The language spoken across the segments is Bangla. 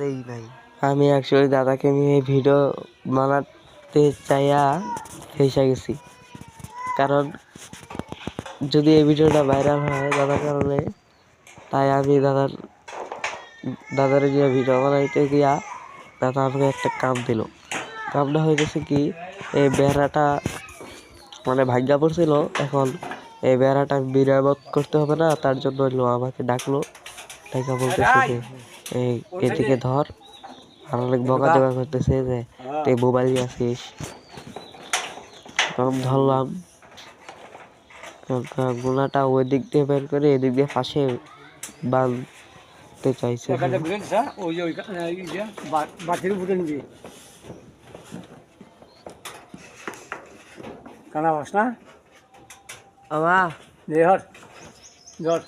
কাজেই নাই। আমি অ্যাকচুয়ালি দাদাকে নিয়ে ভিডিও বানাতে চাইয়া ফেসে গেছি, কারণ যদি এই ভিডিওটা ভাইরাল হয় দাদার কারণে, তাই আমি দাদার নিয়ে ভিডিও বানাইতে গিয়া দাদা আমাকে একটা কাম দিল। কামটা হইতেছে কি, এই বেড়াটা মানে ভাগ্যা পড়ছিল, এখন এই বেড়াটা মেরামত করতে হবে না, তার জন্য আমাকে ডাকলো। ডাকা বলতেছে যে এদিকে ধর, আর অনেক বকাঝকা করতেছে যে তুই মোবাইল নিয়ে আসিস। তখন ধরলাম, গোলাটা ওই দিক দিয়ে বের করে এদিক দিয়ে পাশে বাঁধতে চাইছে। কানা বাস না আমা ধর ধর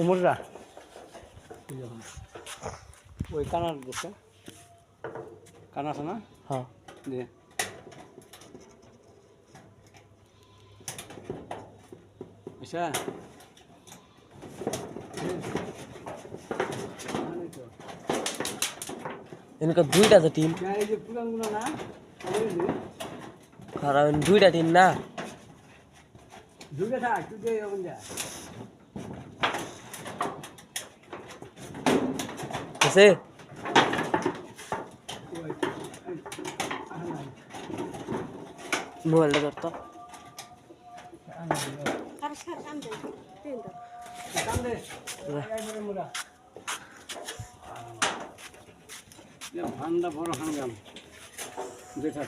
উমররা ওই কানার বসে কানা আছে না? হ্যাঁ দে আচ্ছা এনকা দুইটা তো টিম, এই যে পুরানগুলো না খারাপ দুইটা টিম না। ঢুকে থাক তুই যে ওখান যা আছে মোবাইলটা ধরতো। ভান্ডা বড় হাঙ্গাম দেখে